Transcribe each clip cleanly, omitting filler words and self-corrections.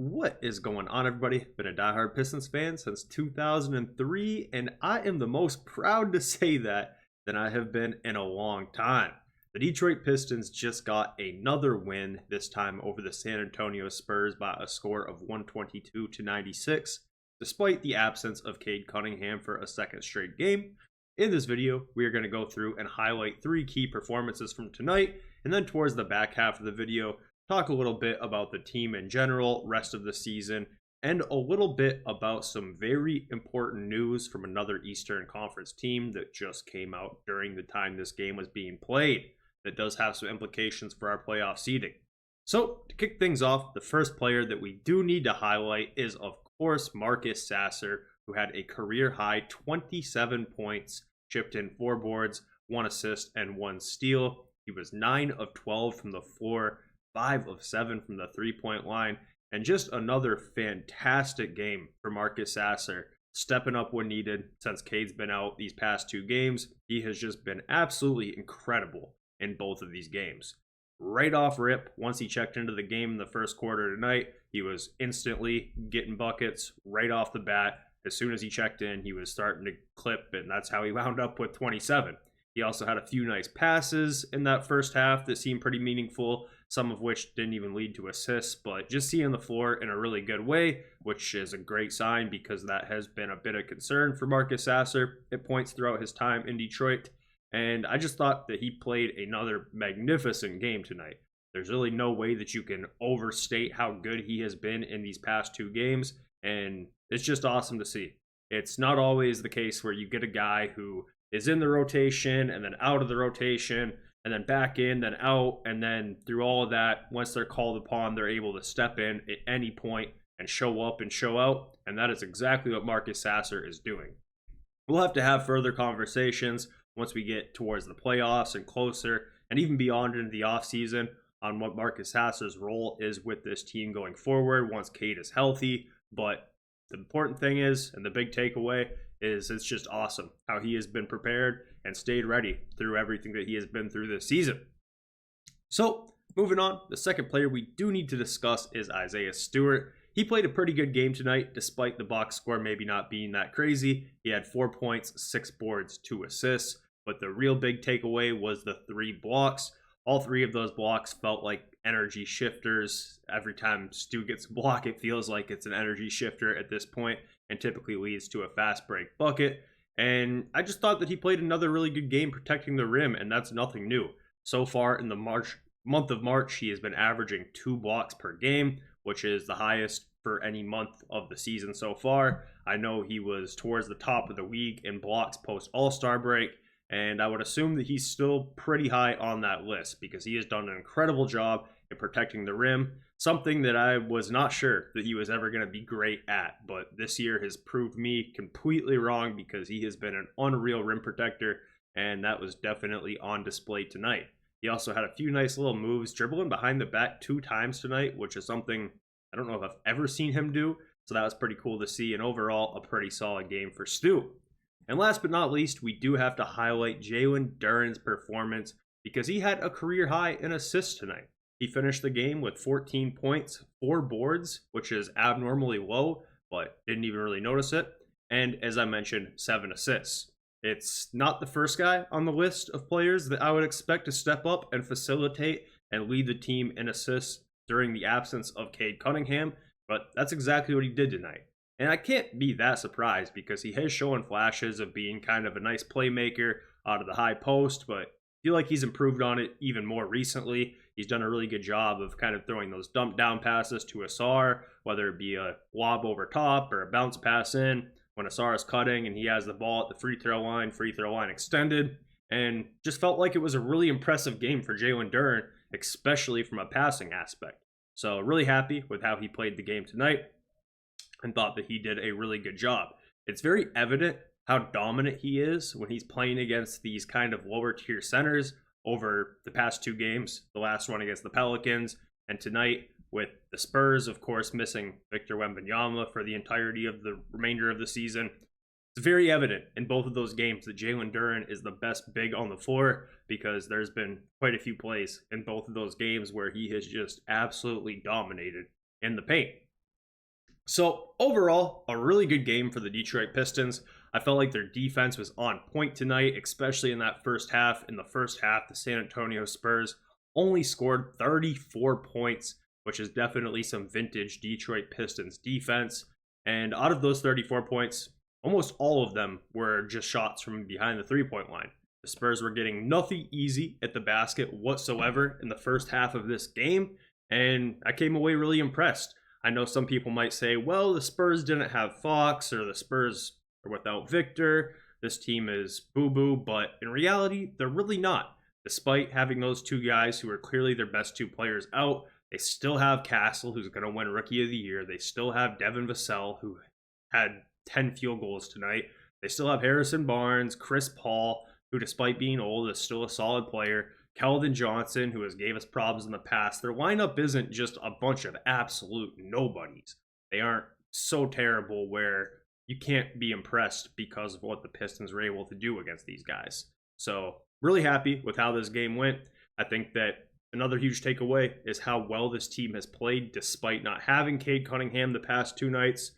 What is going on, everybody? Been a diehard Pistons fan since 2003, and I am the most proud to say that than I have been in a long time. The Detroit Pistons just got another win, this time over the San Antonio Spurs by a score of 122-96, despite the absence of Cade Cunningham for a second straight game. In this video, we are going to go through and highlight three key performances from tonight, and then towards the back half of the video, talk a little bit about the team in general, rest of the season, and a little bit about some very important news from another Eastern Conference team that just came out during the time this game was being played that does have some implications for our playoff seeding. So, to kick things off, the first player that we do need to highlight is, of course, Marcus Sasser, who had a career-high 27 points, chipped in 4 boards, 1 assist, and 1 steal. He was 9 of 12 from the floor, 5 of 7 from the three-point line, and just another fantastic game for Marcus Sasser, stepping up when needed. Since Cade's been out these past 2 games, he has just been absolutely incredible in both of these games. Right off rip, once he checked into the game in the first quarter tonight, he was instantly getting buckets right off the bat. As soon as he checked in, he was starting to clip, and that's how he wound up with 27. He also had a few nice passes in that first half that seemed pretty meaningful, some of which didn't even lead to assists, but just seeing the floor in a really good way, which is a great sign because that has been a bit of concern for Marcus Sasser at points throughout his time in Detroit. And I just thought that he played another magnificent game tonight. There's really no way that you can overstate how good he has been in these past 2 games, and it's just awesome to see. It's not always the case where you get a guy who is in the rotation and then out of the rotation and then back in, then out, and then through all of that, once they're called upon, they're able to step in at any point and show up and show out, and that is exactly what Marcus Sasser is doing. We'll have to have further conversations once we get towards the playoffs and closer, and even beyond into the offseason, on what Marcus Sasser's role is with this team going forward once Cade is healthy. But the important thing is, and the big takeaway, is it's just awesome how he has been prepared and stayed ready through everything that he has been through this season. So, moving on, the second player we do need to discuss is Isaiah Stewart. He played a pretty good game tonight, despite the box score maybe not being that crazy. He had 4 points, 6 boards, 2 assists, but the real big takeaway was the 3 blocks. All 3 of those blocks felt like energy shifters. Every time Stu gets a block, it feels like it's an energy shifter at this point, and typically leads to a fast break bucket. And I just thought that he played another really good game protecting the rim, and that's nothing new. So far in the month of March, he has been averaging 2 blocks per game, which is the highest for any month of the season so far. I know he was towards the top of the league in blocks post All-Star break, and I would assume that he's still pretty high on that list because he has done an incredible job in protecting the rim, something that I was not sure that he was ever going to be great at. But this year has proved me completely wrong because he has been an unreal rim protector, and that was definitely on display tonight. He also had a few nice little moves, dribbling behind the back 2 times tonight, which is something I don't know if I've ever seen him do. So that was pretty cool to see, and overall, a pretty solid game for Stu. And last but not least, we do have to highlight Jalen Duren's performance because he had a career high in assists tonight. He finished the game with 14 points, 4 boards, which is abnormally low, but didn't even really notice it. And as I mentioned, 7 assists. It's not the first guy on the list of players that I would expect to step up and facilitate and lead the team in assists during the absence of Cade Cunningham, but that's exactly what he did tonight. And I can't be that surprised because he has shown flashes of being kind of a nice playmaker out of the high post, but I feel like he's improved on it even more recently. He's done a really good job of kind of throwing those dump down passes to Ausar, whether it be a lob over top or a bounce pass in when Ausar is cutting and he has the ball at the free throw line extended, and just felt like it was a really impressive game for Jalen Duren, especially from a passing aspect. So really happy with how he played the game tonight and thought that he did a really good job. It's very evident how dominant he is when he's playing against these kind of lower tier centers over the past 2 games, the last one against the Pelicans, and tonight with the Spurs, of course, missing Victor Wembanyama for the entirety of the remainder of the season. It's very evident in both of those games that Jalen Duren is the best big on the floor because there's been quite a few plays in both of those games where he has just absolutely dominated in the paint. So overall, a really good game for the Detroit Pistons. I felt like their defense was on point tonight, especially in that first half. In the first half, the San Antonio Spurs only scored 34 points, which is definitely some vintage Detroit Pistons defense. And out of those 34 points, almost all of them were just shots from behind the three-point line. The Spurs were getting nothing easy at the basket whatsoever in the first half of this game, and I came away really impressed. I know some people might say, well, the Spurs didn't have Fox, or the Spurs are without Victor. This team is boo-boo, but in reality, they're really not. Despite having those two guys who are clearly their best two players out, they still have Castle, who's going to win Rookie of the Year. They still have Devin Vassell, who had 10 field goals tonight. They still have Harrison Barnes, Chris Paul, who despite being old is still a solid player. Keldon Johnson, who has gave us problems in the past. Their lineup isn't just a bunch of absolute nobodies. They aren't so terrible where you can't be impressed because of what the Pistons were able to do against these guys. So really happy with how this game went. I think that another huge takeaway is how well this team has played despite not having Cade Cunningham the past two nights.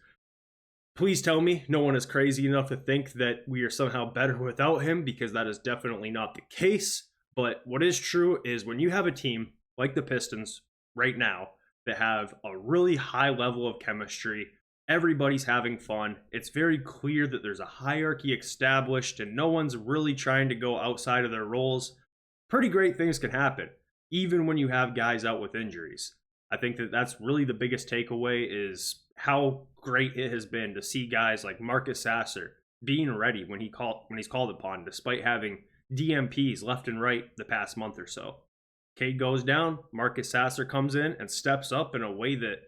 Please tell me no one is crazy enough to think that we are somehow better without him, because that is definitely not the case. But what is true is when you have a team like the Pistons right now that have a really high level of chemistry, everybody's having fun, it's very clear that there's a hierarchy established and no one's really trying to go outside of their roles, pretty great things can happen, even when you have guys out with injuries. I think that that's really the biggest takeaway, is how great it has been to see guys like Marcus Sasser being ready when he's called upon, despite having DMPs left and right the past month or so. Cade goes down, Marcus Sasser comes in and steps up in a way that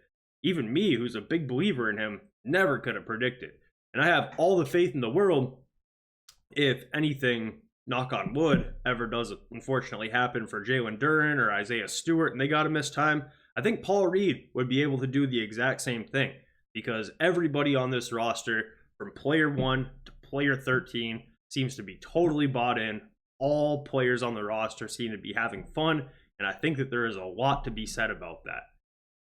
even me, who's a big believer in him, never could have predicted. And I have all the faith in the world, if anything, knock on wood, ever does unfortunately happen for Jalen Duren or Isaiah Stewart and they got to miss time, I think Paul Reed would be able to do the exact same thing, because everybody on this roster, from player 1 to player 13, seems to be totally bought in. All players on the roster seem to be having fun, and I think that there is a lot to be said about that.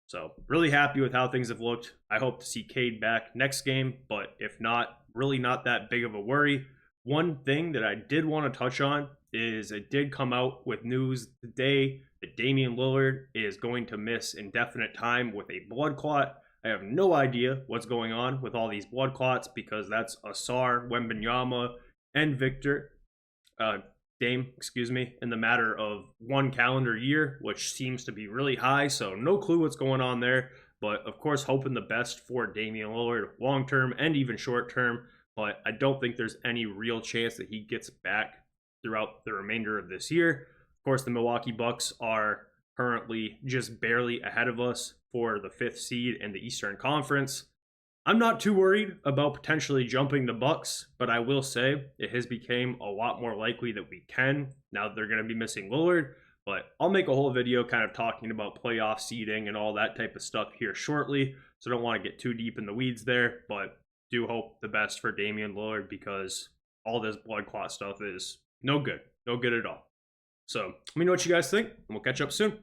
So really happy with how things have looked. I hope to see Cade back next game, but if not, really not that big of a worry. One thing that I did want to touch on is it did come out with news today that Damian Lillard is going to miss indefinite time with a blood clot. I have no idea what's going on with all these blood clots, because that's Ausar, Wembanyama, and Dame, in the matter of one calendar year, which seems to be really high. So no clue what's going on there. But of course, hoping the best for Damian Lillard long term and even short term. But I don't think there's any real chance that he gets back throughout the remainder of this year. Of course, the Milwaukee Bucks are currently just barely ahead of us for the 5th seed in the Eastern Conference. I'm not too worried about potentially jumping the Bucks, but I will say it has become a lot more likely that we can, now that they're going to be missing Lillard. But I'll make a whole video kind of talking about playoff seeding and all that type of stuff here shortly, so I don't want to get too deep in the weeds there, but do hope the best for Damian Lillard, because all this blood clot stuff is no good at all. So let me know what you guys think, and we'll catch up soon.